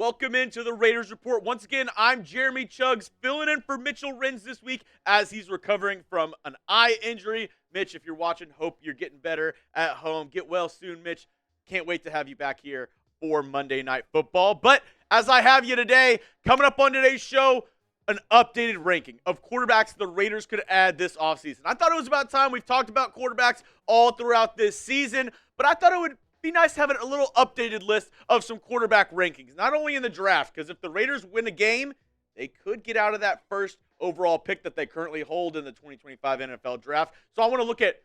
welcome into the Raiders Report. Once again, I'm Jeremy Chuggs, filling in for Mitchell Renz this week as he's recovering from an eye injury. Mitch, if you're watching, hope you're getting better at home. Get well soon, Mitch. Can't wait to have you back here for Monday Night Football. But as I have you today, coming up on today's show, an updated ranking of quarterbacks the Raiders could add this offseason. I thought it was about time. We've talked about quarterbacks all throughout this season, but I thought it would be nice having a little updated list of some quarterback rankings, not only in the draft, because if the Raiders win a game, they could get out of that first overall pick that they currently hold in the 2025 NFL draft. So I want to look at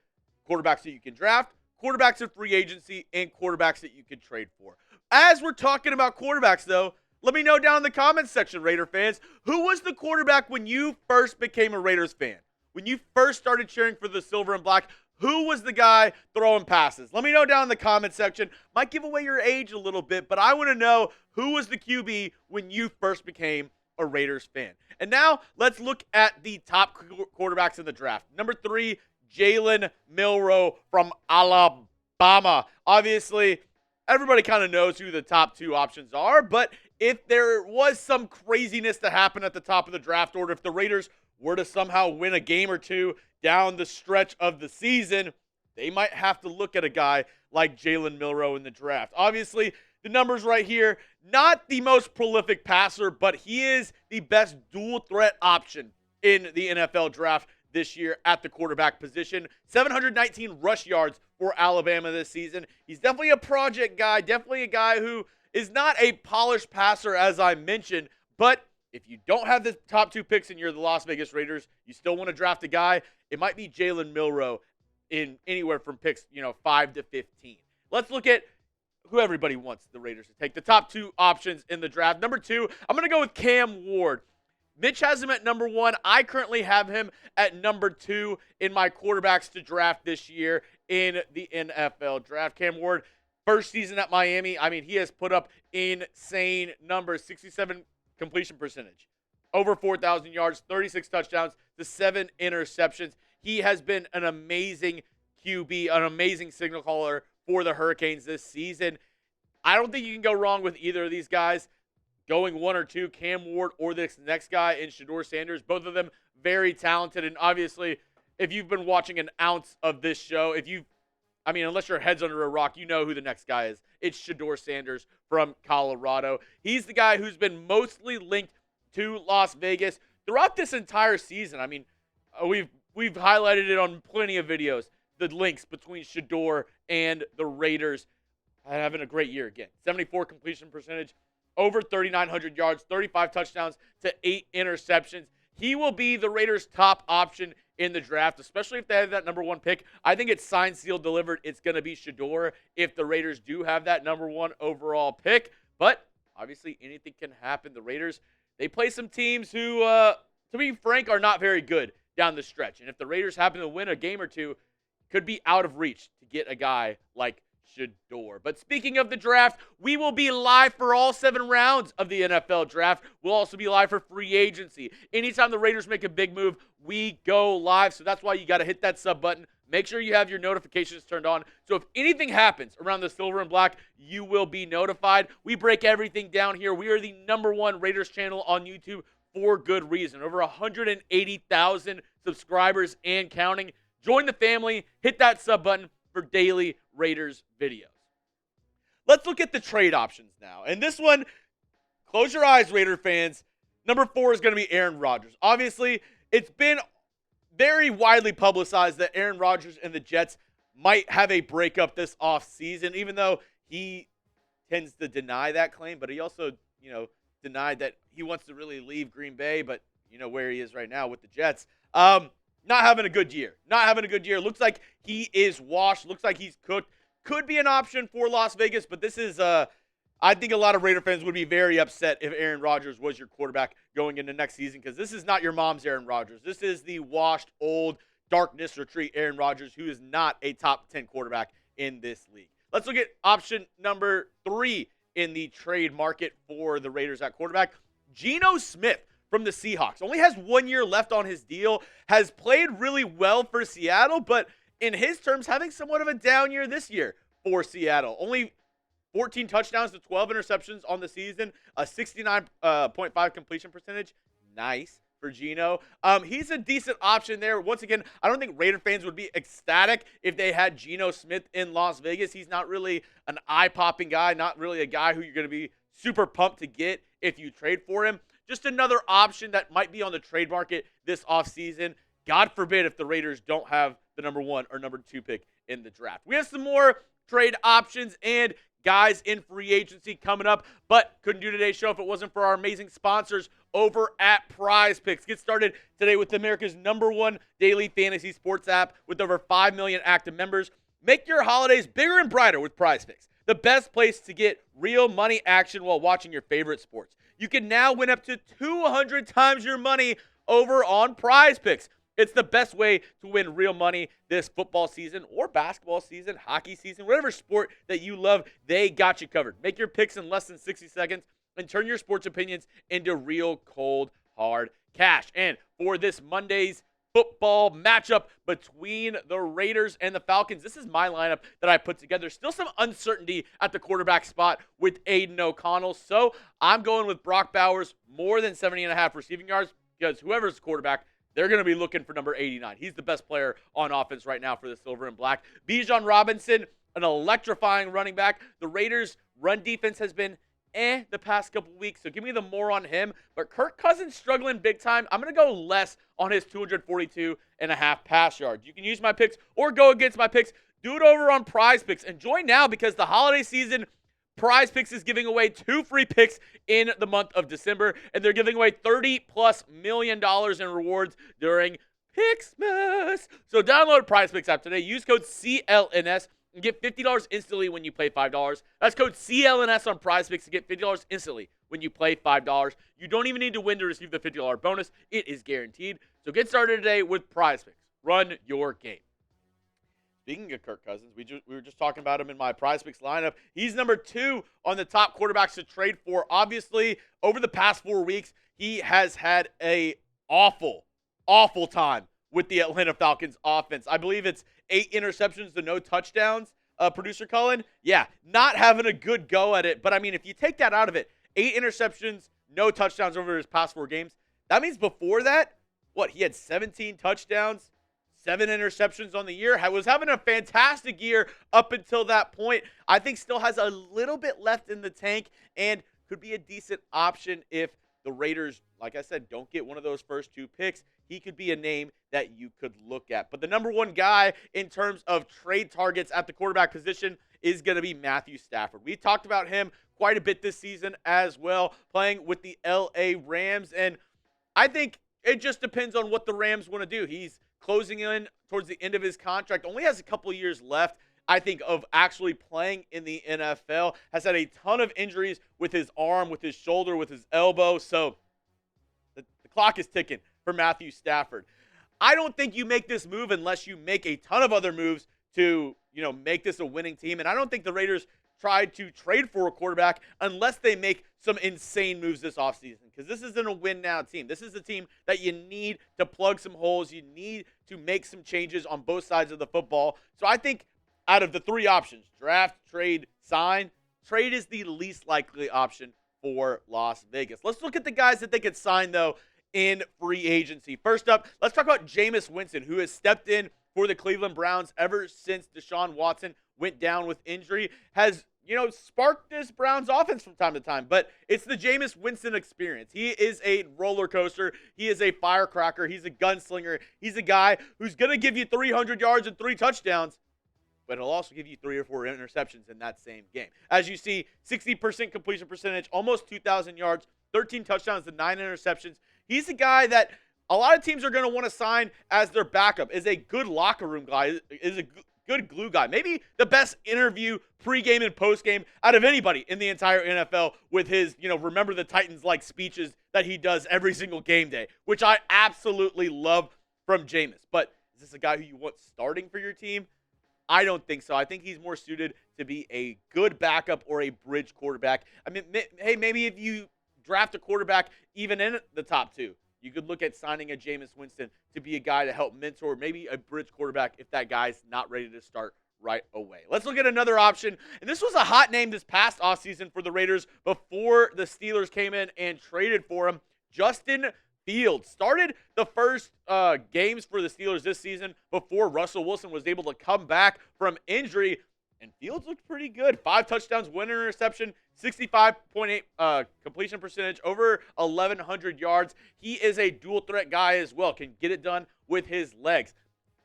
quarterbacks that you can draft, quarterbacks in free agency, and quarterbacks that you can trade for. As we're talking about quarterbacks, though, let me know down in the comments section, Raider fans, who was the quarterback when you first became a Raiders fan? When you first started cheering for the silver and black, who was the guy throwing passes? Let me know down in the comment section. Might give away your age a little bit, but I want to know who was the QB when you first became a Raiders fan. And now let's look at the top quarterbacks in the draft. Number 3, Jalen Milroe from Alabama. Obviously, everybody kind of knows who the top 2 options are, but if there was some craziness to happen at the top of the draft order, if the Raiders were to somehow win a game or two down the stretch of the season, they might have to look at a guy like Jalen Milroe in the draft. Obviously, the numbers right here, not the most prolific passer, but he is the best dual threat option in the NFL draft this year at the quarterback position. 719 rush yards for Alabama this season. He's definitely a project guy, definitely a guy who is not a polished passer, as I mentioned, but if you don't have the top 2 picks and you're the Las Vegas Raiders, you still want to draft a guy, it might be Jalen Milroe in anywhere from picks, 5 to 15. Let's look at who everybody wants the Raiders to take. The top 2 options in the draft. Number 2, I'm going to go with Cam Ward. Mitch has him at number 1. I currently have him at number 2 in my quarterbacks to draft this year in the NFL draft. Cam Ward, first season at Miami, he has put up insane numbers. 67 completion percentage, over 4,000 yards, 36 touchdowns to 7 interceptions. He has been an amazing QB, an amazing signal caller for the Hurricanes this season. I don't think you can go wrong with either of these guys. Going 1 or 2, Cam Ward or this next guy in Shedeur Sanders, both of them very talented. And obviously, if you've been watching an ounce of this show, unless your head's under a rock, you know who the next guy is. It's Shedeur Sanders from Colorado. He's the guy who's been mostly linked to Las Vegas throughout this entire season. We've highlighted it on plenty of videos, the links between Shedeur and the Raiders having a great year again. 74 completion percentage, over 3,900 yards, 35 touchdowns to 8 interceptions. He will be the Raiders' top option in the draft, especially if they have that number 1 pick. I think it's signed, sealed, delivered. It's going to be Shedeur if the Raiders do have that number 1 overall pick. But obviously, anything can happen. The Raiders, they play some teams who, to be frank, are not very good down the stretch. And if the Raiders happen to win a game or two, could be out of reach to get a guy like Shedeur. But speaking of the draft, we will be live for all 7 rounds of the NFL draft. We'll also be live for free agency. Anytime the Raiders make a big move, we go live. So that's why you got to hit that sub button. Make sure you have your notifications turned on. So if anything happens around the silver and black, you will be notified. We break everything down here. We are the number 1 Raiders channel on YouTube for good reason. Over 180,000 subscribers and counting. Join the family. Hit that sub button for daily Raiders videos. Let's look at the trade options now. And this one, close your eyes, Raider fans. Number 4 is going to be Aaron Rodgers. Obviously, it's been very widely publicized that Aaron Rodgers and the Jets might have a breakup this offseason, even though he tends to deny that claim. But he also, denied that he wants to really leave Green Bay, but where he is right now with the Jets. Not having a good year. Looks like he is washed. Looks like he's cooked. Could be an option for Las Vegas, but this is, I think a lot of Raider fans would be very upset if Aaron Rodgers was your quarterback going into next season, because this is not your mom's Aaron Rodgers. This is the washed, old, darkness retreat Aaron Rodgers, who is not a top 10 quarterback in this league. Let's look at option number 3 in the trade market for the Raiders at quarterback. Geno Smith from the Seahawks. Only has 1 year left on his deal. Has played really well for Seattle, but in his terms, having somewhat of a down year this year for Seattle. Only 14 touchdowns to 12 interceptions on the season, a 69.5 completion percentage. Nice for Geno. He's a decent option there. Once again, I don't think Raider fans would be ecstatic if they had Geno Smith in Las Vegas. He's not really an eye-popping guy, not really a guy who you're going to be super pumped to get if you trade for him. Just another option that might be on the trade market this offseason. God forbid if the Raiders don't have the number 1 or number 2 pick in the draft. We have some more trade options and guys in free agency coming up, but couldn't do today's show if it wasn't for our amazing sponsors over at Prize Picks. Get started today with America's #1 daily fantasy sports app with over 5 million active members. Make your holidays bigger and brighter with Prize Picks, the best place to get real money action while watching your favorite sports. You can now win up to 200 times your money over on Prize Picks. It's the best way to win real money this football season or basketball season, hockey season, whatever sport that you love, they got you covered. Make your picks in less than 60 seconds and turn your sports opinions into real cold, hard cash. And for this Monday's football matchup between the Raiders and the Falcons, this is my lineup that I put together. Still some uncertainty at the quarterback spot with Aidan O'Connell. So I'm going with Brock Bowers, more than 70.5 receiving yards, because whoever's the quarterback, they're going to be looking for number 89. He's the best player on offense right now for the Silver and Black. Bijan Robinson, an electrifying running back. The Raiders' run defense has been the past couple weeks, so give me the more on him. But Kirk Cousins struggling big time. I'm going to go less on his 242.5 pass yards. You can use my picks or go against my picks. Do it over on Prize Picks. And join now because the holiday season, Prize Picks is giving away 2 free picks in the month of December, and they're giving away $30+ million in rewards during Picksmas. So download Prize Picks app today. Use code CLNS and get $50 instantly when you play $5. That's code CLNS on Prize Picks to get $50 instantly when you play $5. You don't even need to win to receive the $50 bonus. It is guaranteed. So get started today with Prize Picks. Run your game. Speaking of Kirk Cousins, we were just talking about him in my Prize Picks lineup. He's number 2 on the top quarterbacks to trade for. Obviously, over the past 4 weeks, he has had a awful time with the Atlanta Falcons offense. I believe it's 8 interceptions to no touchdowns, producer Cullen. Yeah, not having a good go at it. But, I mean, if you take that out of it, 8 interceptions, no touchdowns over his past 4 games, that means before that, he had 17 touchdowns, 7 interceptions on the year. Was having a fantastic year up until that point. I think still has a little bit left in the tank and could be a decent option if the Raiders, like I said, don't get one of those first 2 picks. He could be a name that you could look at. But the number 1 guy in terms of trade targets at the quarterback position is going to be Matthew Stafford. We talked about him quite a bit this season as well, playing with the LA Rams. And I think it just depends on what the Rams want to do. He's closing in towards the end of his contract, only has a couple years left, I think, of actually playing in the NFL. Has had a ton of injuries with his arm, with his shoulder, with his elbow. So the clock is ticking for Matthew Stafford. I don't think you make this move unless you make a ton of other moves to, make this a winning team. And I don't think the Raiders tried to trade for a quarterback unless they make some insane moves this offseason, because this isn't a win-now team. This is a team that you need to plug some holes. You need to make some changes on both sides of the football. So I think out of the 3 options, draft, trade, sign, trade is the least likely option for Las Vegas. Let's look at the guys that they could sign, though, in free agency. First up, let's talk about Jameis Winston, who has stepped in for the Cleveland Browns ever since Deshaun Watson went down with injury, has sparked this Browns offense from time to time. But it's the Jameis Winston experience. He is a roller coaster. He is a firecracker. He's a gunslinger. He's a guy who's going to give you 300 yards and 3 touchdowns, but he'll also give you 3 or 4 interceptions in that same game. As you see, 60% completion percentage, almost 2,000 yards, 13 touchdowns to 9 interceptions. He's a guy that a lot of teams are going to want to sign as their backup, is a good locker room guy, is a good glue guy. Maybe the best interview pregame and postgame out of anybody in the entire NFL with his, remember the Titans-like speeches that he does every single game day, which I absolutely love from Jameis. But is this a guy who you want starting for your team? I don't think so. I think he's more suited to be a good backup or a bridge quarterback. I mean, hey, maybe if you draft a quarterback even in the top 2, you could look at signing a Jameis Winston to be a guy to help mentor, maybe a bridge quarterback if that guy's not ready to start right away. Let's look at another option. And this was a hot name this past offseason for the Raiders before the Steelers came in and traded for him. Justin Fields started the first games for the Steelers this season before Russell Wilson was able to come back from injury. And Fields looked pretty good. 5 touchdowns, 1 interception, 65.8 completion percentage, over 1,100 yards. He is a dual threat guy as well, can get it done with his legs.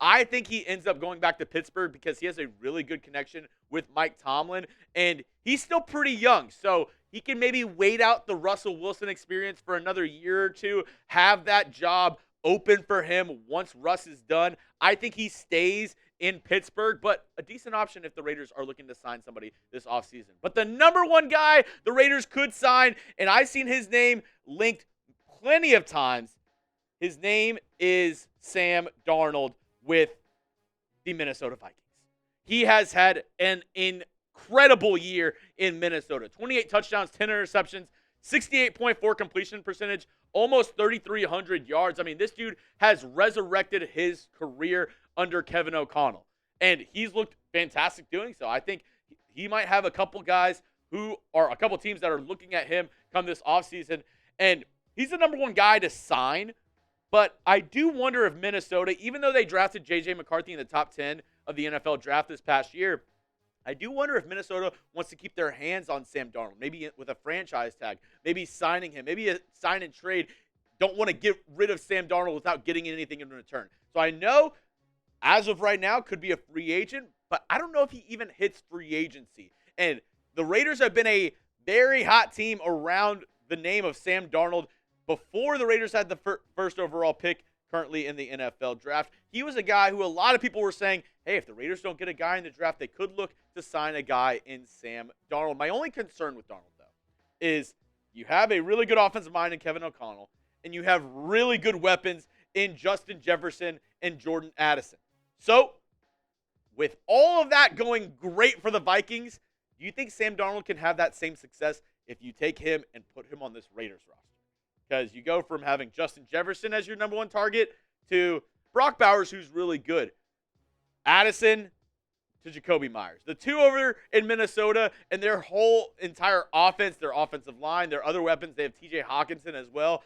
I think he ends up going back to Pittsburgh because he has a really good connection with Mike Tomlin, and he's still pretty young, so he can maybe wait out the Russell Wilson experience for another year or two, have that job open for him once Russ is done. I think he stays in Pittsburgh, but a decent option if the Raiders are looking to sign somebody this offseason. But the number one guy the Raiders could sign, and I've seen his name linked plenty of times, his name is Sam Darnold with the Minnesota Vikings. He has had an incredible year in Minnesota. 28 touchdowns, 10 interceptions, 68.4 completion percentage, almost 3,300 yards. I mean, this dude has resurrected his career under Kevin O'Connell, and he's looked fantastic doing so. I think he might have a couple guys who are a couple teams that are looking at him come this offseason, and he's the number one guy to sign. But I do wonder if Minnesota, even though they drafted J.J. McCarthy in the top 10 of the NFL draft this past year, I do wonder if Minnesota wants to keep their hands on Sam Darnold, maybe with a franchise tag, maybe signing him, maybe a sign and trade. Don't want to get rid of Sam Darnold without getting anything in return. So I know, as of right now, could be a free agent, but I don't know if he even hits free agency. And the Raiders have been a very hot team around the name of Sam Darnold. Before the Raiders had the first overall pick currently in the NFL draft, he was a guy who a lot of people were saying, hey, if the Raiders don't get a guy in the draft, they could look to sign a guy in Sam Darnold. My only concern with Darnold, though, is you have a really good offensive mind in Kevin O'Connell, and you have really good weapons in Justin Jefferson and Jordan Addison. So, with all of that going great for the Vikings, do you think Sam Darnold can have that same success if you take him and put him on this Raiders roster? Because you go from having Justin Jefferson as your number one target to Brock Bowers, who's really good, Addison to Jacoby Myers. The two over in Minnesota and their whole entire offense, their offensive line, their other weapons, they have TJ Hawkinson as well,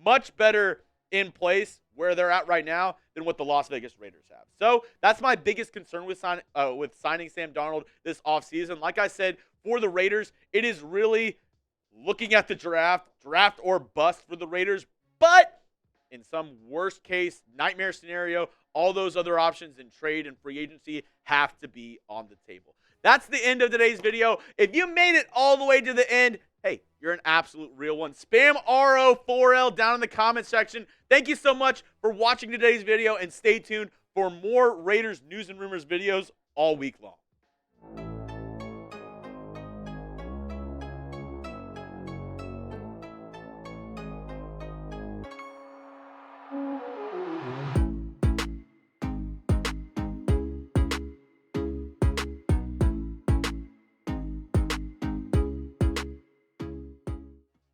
much better in place where they're at right now than what the Las Vegas Raiders have. So that's my biggest concern with signing Sam Darnold this offseason. Like I said, for the Raiders, it is really looking at the draft or bust for the Raiders. But in some worst case nightmare scenario, all those other options in trade and free agency have to be on the table. That's the end of today's video. If you made it all the way to the end, hey, you're an absolute real one. Spam RO4L down in the comment section. Thank you so much for watching today's video, and stay tuned for more Raiders news and rumors videos all week long.